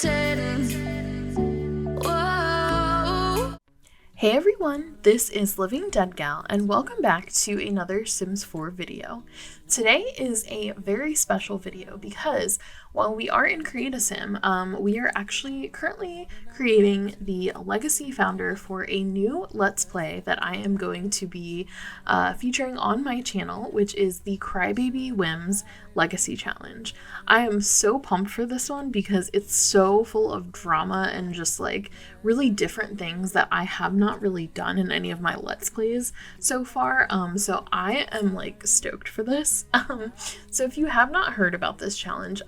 Whoa. Hey everyone, this is Living Dead Gal, and welcome back to another Sims 4 video. Today is a very special video because while we are in Create a Sim, we are actually currently creating the legacy founder for a new Let's Play that I am going to be featuring on my channel, which is the Crybaby Whims Legacy Challenge. I am so pumped for this one because it's so full of drama and just like really different things that I have not really done in any of my Let's Plays so far. So I am like stoked for this. So if you have not heard about this challenge,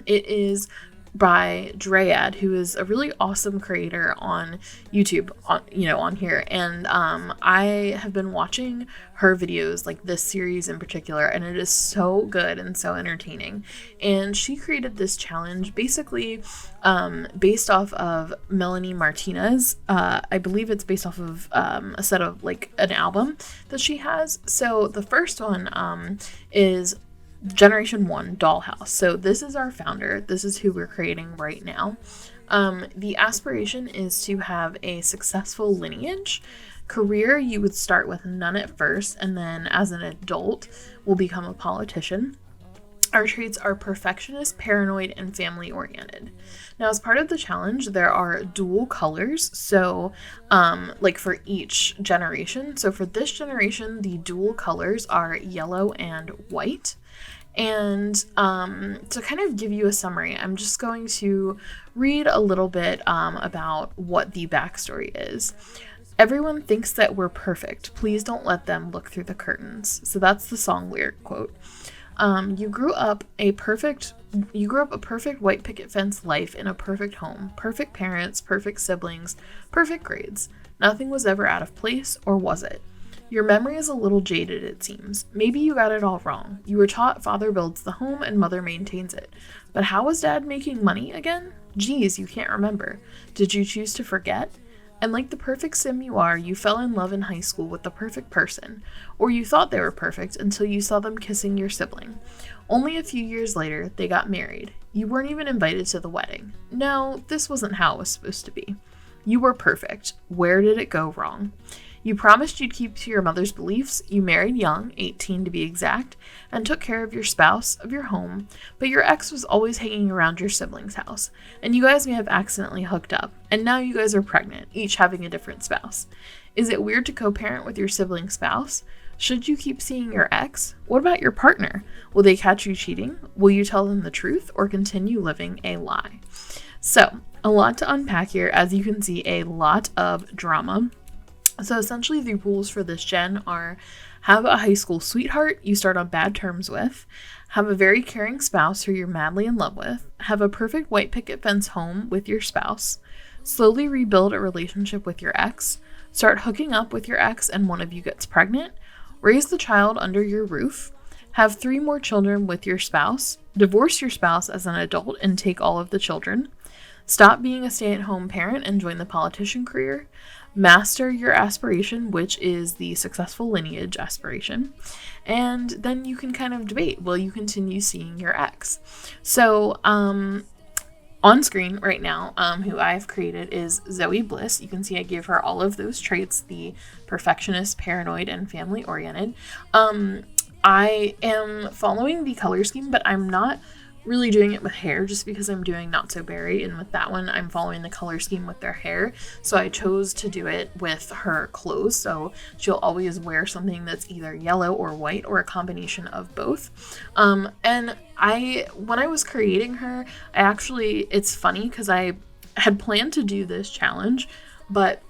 it is by Draeyad, who is a really awesome creator on YouTube, on here, and I have been watching her videos, like this series in particular, and it is so good and so entertaining. And she created this challenge basically based off of Melanie Martinez. I believe it's based off of a set of like an album that she has. So the first one is Generation 1 Dollhouse. So this is our founder. This is who we're creating right now. The aspiration is to have a successful lineage. Career, you would start with none at first, and then as an adult will become a politician. Our traits are perfectionist, paranoid, and family oriented. Now, as part of the challenge, there are dual colors. So like for each generation. So for this generation, the dual colors are yellow and white. And to kind of give you a summary, I'm just going to read a little bit about what the backstory is. Everyone thinks that we're perfect. Please don't let them look through the curtains. So that's the song lyric quote. You grew up a perfect white picket fence life in a perfect home, perfect parents, perfect siblings, perfect grades. Nothing was ever out of place, or was it? Your memory is a little jaded, it seems. Maybe you got it all wrong. You were taught father builds the home and mother maintains it. But how was dad making money again? Geez, you can't remember. Did you choose to forget? And like the perfect sim you are, you fell in love in high school with the perfect person. Or you thought they were perfect until you saw them kissing your sibling. Only a few years later, they got married. You weren't even invited to the wedding. No, this wasn't how it was supposed to be. You were perfect. Where did it go wrong? You promised you'd keep to your mother's beliefs. You married young, 18 to be exact, and took care of your spouse, of your home, but your ex was always hanging around your sibling's house, and you guys may have accidentally hooked up, and now you guys are pregnant, each having a different spouse. Is it weird to co-parent with your sibling spouse? Should you keep seeing your ex? What about your partner? Will they catch you cheating? Will you tell them the truth or continue living a lie? So, a lot to unpack here. As you can see, a lot of drama. So essentially the rules for this gen are: have a high school sweetheart you start on bad terms with, have a very caring spouse who you're madly in love with, have a perfect white picket fence home with your spouse, slowly rebuild a relationship with your ex, start hooking up with your ex and one of you gets pregnant, raise the child under your roof, have 3 more children with your spouse, divorce your spouse as an adult and take all of the children, stop being a stay-at-home parent and join the politician career, master your aspiration, which is the successful lineage aspiration, and then you can kind of debate, will you continue seeing your ex? So on screen right now, who I've created is Zoe Bliss. You can see I gave her all of those traits, the perfectionist, paranoid, and family oriented. I am following the color scheme, but I'm not really doing it with hair just because I'm doing Not So Berry, and with that one I'm following the color scheme with their hair, so I chose to do it with her clothes. So she'll always wear something that's either yellow or white or a combination of both. And when I was creating her, it's funny because I had planned to do this challenge, but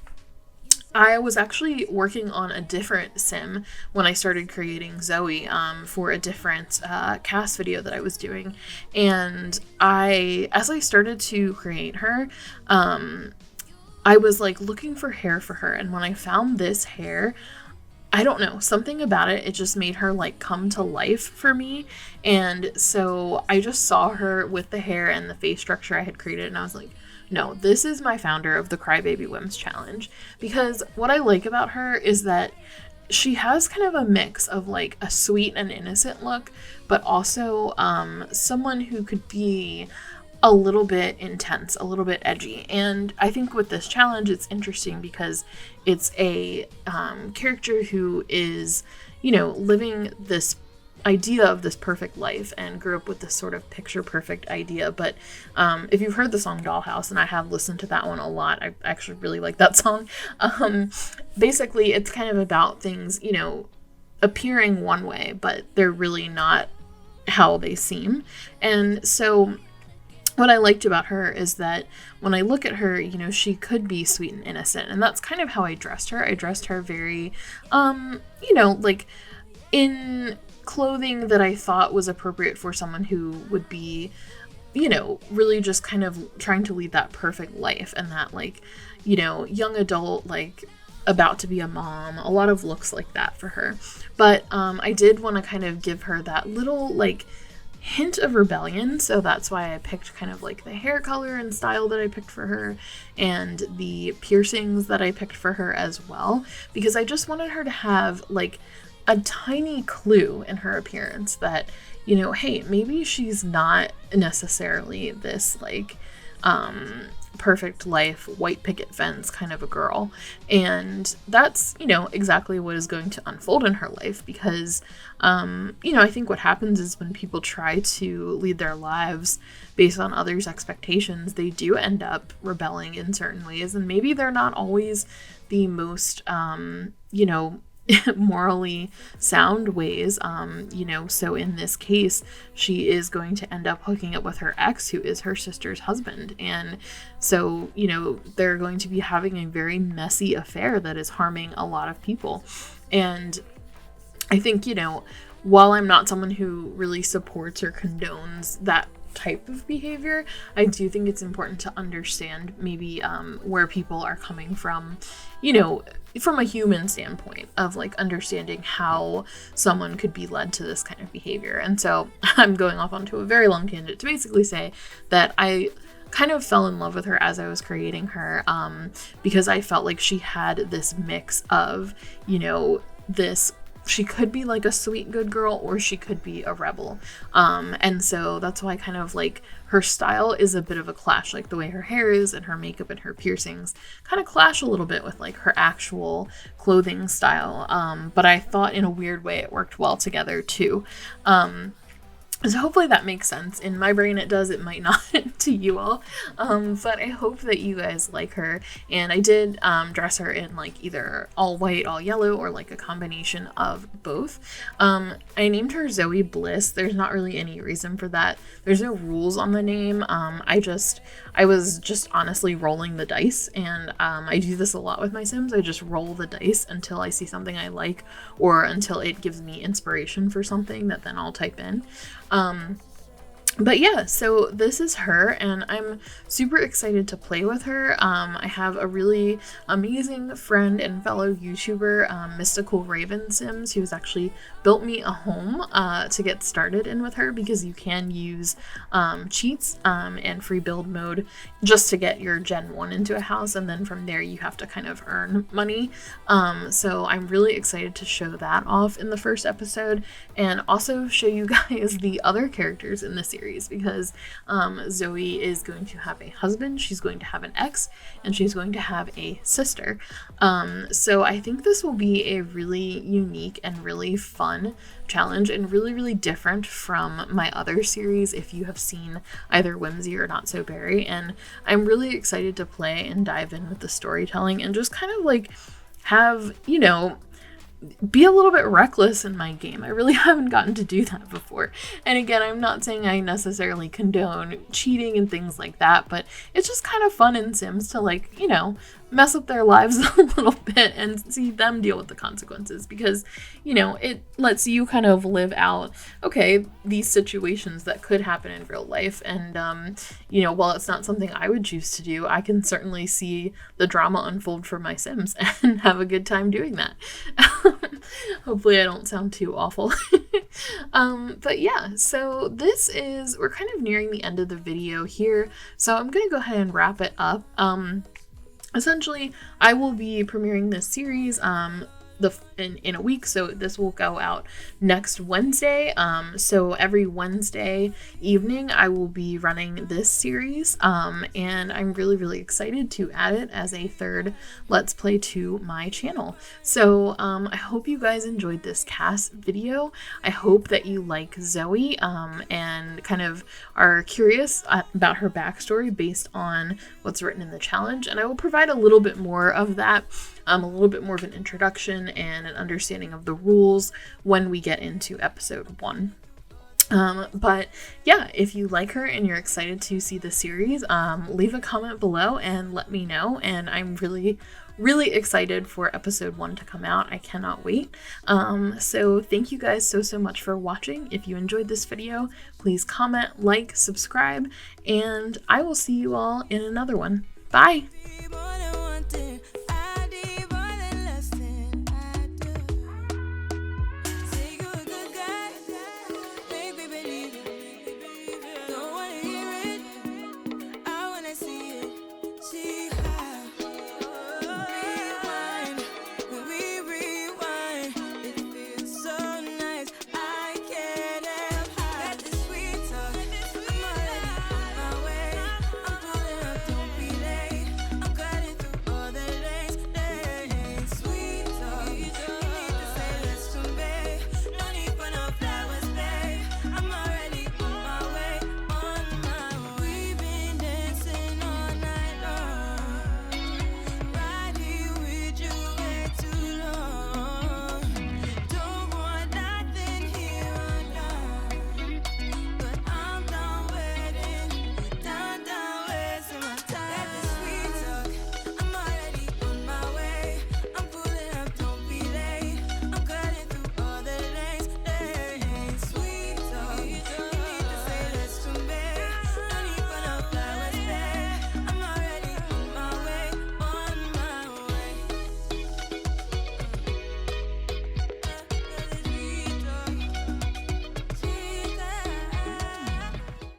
I was actually working on a different sim when I started creating Zoe for a different CAS video that I was doing. And as I started to create her, I was like looking for hair for her. And when I found this hair, I don't know, something about it just made her like come to life for me. And so I just saw her with the hair and the face structure I had created, and I was like, no, this is my founder of the Crybaby Whims Challenge. Because what I like about her is that she has kind of a mix of like a sweet and innocent look, but also someone who could be a little bit intense, a little bit edgy. And I think with this challenge, it's interesting because it's a character who is, you know, living this idea of this perfect life and grew up with this sort of picture perfect idea. But if you've heard the song Dollhouse, and I have listened to that one a lot, I actually really like that song. Basically, it's kind of about things, you know, appearing one way, but they're really not how they seem. And so what I liked about her is that when I look at her, you know, she could be sweet and innocent. And that's kind of how I dressed her. I dressed her very, you know, like in clothing that I thought was appropriate for someone who would be, you know, really just kind of trying to lead that perfect life and that, like, you know, young adult, like about to be a mom, a lot of looks like that for her. But I did want to kind of give her that little like hint of rebellion, so that's why I picked kind of like the hair color and style that I picked for her and the piercings that I picked for her as well, because I just wanted her to have like a tiny clue in her appearance that, you know, hey, maybe she's not necessarily this like perfect life, white picket fence kind of a girl. And that's, you know, exactly what is going to unfold in her life, because you know, I think what happens is when people try to lead their lives based on others' expectations, they do end up rebelling in certain ways, and maybe they're not always the most you know, morally sound ways, you know. So in this case, she is going to end up hooking up with her ex, who is her sister's husband, and so, you know, they're going to be having a very messy affair that is harming a lot of people. And I think, you know, while I'm not someone who really supports or condones that type of behavior, I do think it's important to understand maybe where people are coming from, you know, from a human standpoint of like understanding how someone could be led to this kind of behavior. And so I'm going off onto a very long tangent to basically say that I kind of fell in love with her as I was creating her, because I felt like she had this mix of, you know, this, she could be like a sweet good girl or she could be a rebel, and so that's why kind of like her style is a bit of a clash, like the way her hair is and her makeup and her piercings kind of clash a little bit with like her actual clothing style, but I thought in a weird way it worked well together too. So hopefully that makes sense. In my brain it does, it might not to you all. But I hope that you guys like her. And I did dress her in like either all white, all yellow, or like a combination of both. I named her Zoe Bliss. There's not really any reason for that. There's no rules on the name. I was just honestly rolling the dice, and I do this a lot with my Sims. I just roll the dice until I see something I like, or until it gives me inspiration for something that then I'll type in. But yeah, so this is her, and I'm super excited to play with her. I have a really amazing friend and fellow YouTuber, Mystical Raven Sims, who's actually built me a home to get started in with her, because you can use cheats and free build mode just to get your Gen 1 into a house, and then from there you have to kind of earn money. So I'm really excited to show that off in the first episode, and also show you guys the other characters in the series, because Zoe is going to have a husband, she's going to have an ex, and she's going to have a sister. So I think this will be a really unique and really fun challenge, and really, really different from my other series if you have seen either Whimsy or Not So Berry. And I'm really excited to play and dive in with the storytelling and just kind of like have, you know, be a little bit reckless in my game. I really haven't gotten to do that before. And again, I'm not saying I necessarily condone cheating and things like that, but it's just kind of fun in Sims to, like, you know, mess up their lives a little bit and see them deal with the consequences, because, you know, it lets you kind of live out, okay, these situations that could happen in real life. And, you know, while it's not something I would choose to do, I can certainly see the drama unfold for my Sims and have a good time doing that. Hopefully I don't sound too awful. But yeah, so we're kind of nearing the end of the video here, so I'm gonna go ahead and wrap it up. Essentially, I will be premiering this series the in a week, so this will go out next Wednesday. So every Wednesday evening I will be running this series, and I'm really excited to add it as a third Let's Play to my channel. So I hope you guys enjoyed this CAS video. I hope that you like Zoe, and kind of are curious about her backstory based on what's written in the challenge, and I will provide a little bit more of that, a little bit more of an introduction and an understanding of the rules when we get into episode 1. But yeah, if you like her and you're excited to see the series, leave a comment below and let me know. And I'm really excited for episode 1 to come out. I cannot wait. So thank you guys so much for watching. If you enjoyed this video, please comment, like, subscribe, and I will see you all in another one. Bye!